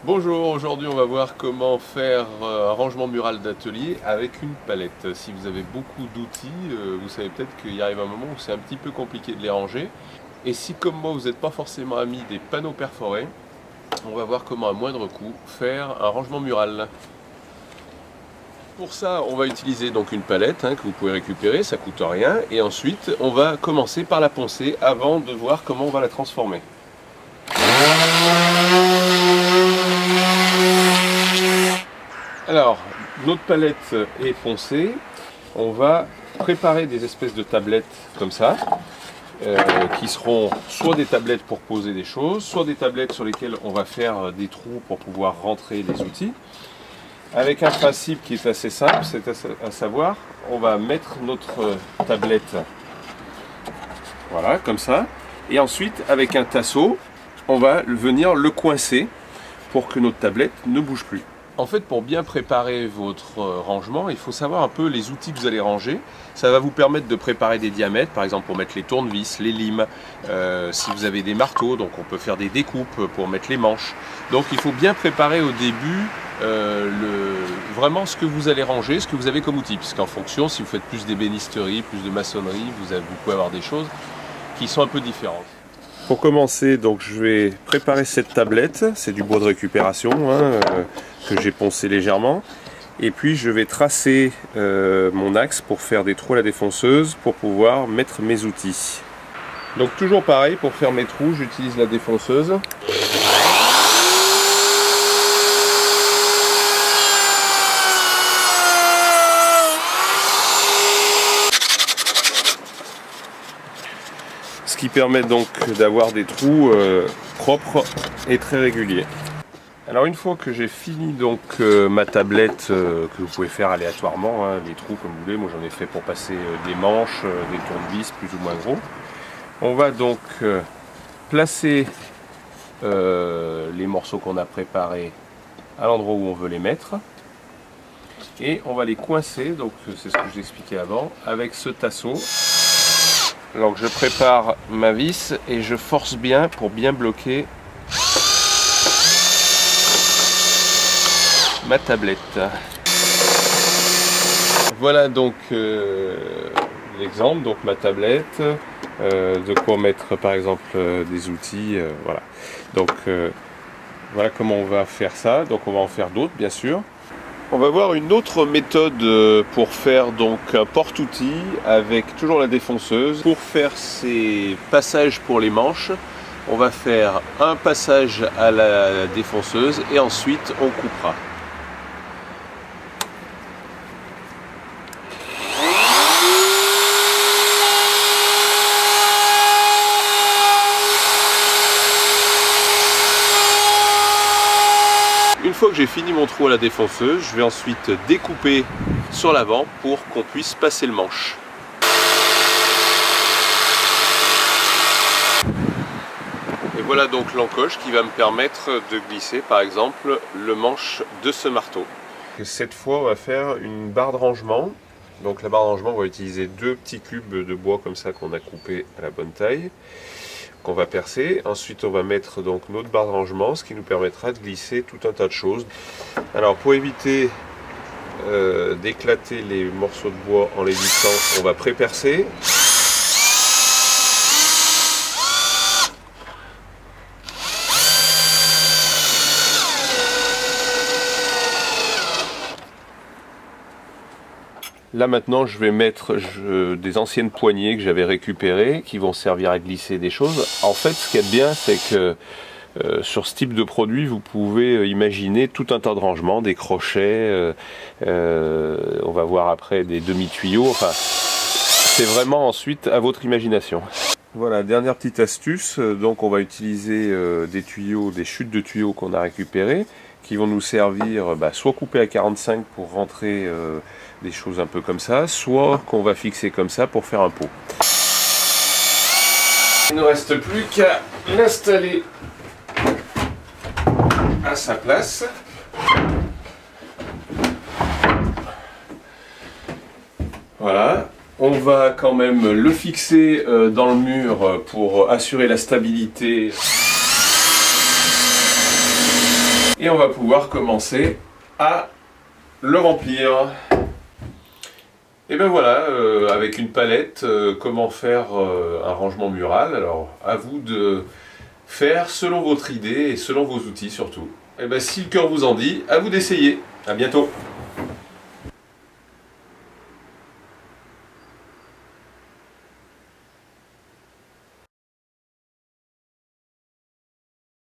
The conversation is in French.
Bonjour, aujourd'hui on va voir comment faire un rangement mural d'atelier avec une palette. Si vous avez beaucoup d'outils, vous savez peut-être qu'il arrive un moment où c'est un petit peu compliqué de les ranger. Et si comme moi vous n'êtes pas forcément ami des panneaux perforés, on va voir comment à moindre coût faire un rangement mural. Pour ça on va utiliser donc une palette que vous pouvez récupérer, ça coûte rien. Et ensuite on va commencer par la poncer avant de voir comment on va la transformer. Alors, notre palette est poncée, on va préparer des espèces de tablettes comme ça, qui seront soit des tablettes pour poser des choses, soit des tablettes sur lesquelles on va faire des trous pour pouvoir rentrer des outils, avec un principe qui est assez simple, c'est à savoir, on va mettre notre tablette, voilà, comme ça, et ensuite, avec un tasseau, on va venir le coincer pour que notre tablette ne bouge plus. En fait, pour bien préparer votre rangement, il faut savoir un peu les outils que vous allez ranger. Ça va vous permettre de préparer des diamètres, par exemple pour mettre les tournevis, les limes, si vous avez des marteaux, donc on peut faire des découpes pour mettre les manches. Donc il faut bien préparer au début vraiment ce que vous allez ranger, ce que vous avez comme outil, puisqu'en fonction, si vous faites plus d'ébénisterie, plus de maçonnerie, vous pouvez avoir des choses qui sont un peu différentes. Pour commencer, donc je vais préparer cette tablette, c'est du bois de récupération que j'ai poncé légèrement, et puis je vais tracer mon axe pour faire des trous à la défonceuse pour pouvoir mettre mes outils. Donc toujours pareil, pour faire mes trous, j'utilise la défonceuse. Ce qui permet donc d'avoir des trous propres et très réguliers. Alors une fois que j'ai fini donc ma tablette que vous pouvez faire aléatoirement, les trous comme vous voulez, moi j'en ai fait pour passer des manches, des tournevis plus ou moins gros. On va donc placer les morceaux qu'on a préparés à l'endroit où on veut les mettre. Et on va les coincer, donc c'est ce que j'expliquais avant, avec ce tasseau. Donc je prépare ma vis et je force bien pour bien bloquer ma tablette. Voilà donc l'exemple, donc ma tablette, de quoi mettre par exemple des outils, voilà. Donc voilà comment on va faire ça, donc on va en faire d'autres bien sûr. On va voir une autre méthode pour faire donc un porte-outils avec toujours la défonceuse. Pour faire ces passages pour les manches, on va faire un passage à la défonceuse et ensuite on coupera. Une fois que j'ai fini mon trou à la défonceuse, je vais ensuite découper sur l'avant pour qu'on puisse passer le manche. Et voilà donc l'encoche qui va me permettre de glisser par exemple le manche de ce marteau. Cette fois on va faire une barre de rangement. Donc la barre de rangement, on va utiliser deux petits cubes de bois comme ça qu'on a coupé à la bonne taille, qu'on va percer. Ensuite on va mettre donc notre barre de rangement, ce qui nous permettra de glisser tout un tas de choses. Alors pour éviter d'éclater les morceaux de bois en les vissant, on va pré-percer. Là maintenant je vais mettre des anciennes poignées que j'avais récupérées qui vont servir à glisser des choses. En fait ce qu'il y a de bien c'est que sur ce type de produit vous pouvez imaginer tout un tas de rangements, des crochets, on va voir après des demi-tuyaux, enfin c'est vraiment ensuite à votre imagination. Voilà, dernière petite astuce, donc on va utiliser des tuyaux, des chutes de tuyaux qu'on a récupérées qui vont nous servir soit coupés à 45 pour rentrer des choses un peu comme ça, soit qu'on va fixer comme ça pour faire un pot. Il ne reste plus qu'à l'installer à sa place. Voilà, on va quand même le fixer dans le mur pour assurer la stabilité Et on va pouvoir commencer à le remplir. Et ben voilà, avec une palette, comment faire un rangement mural. Alors à vous de faire selon votre idée et selon vos outils surtout. Et ben si le cœur vous en dit, à vous d'essayer. À bientôt.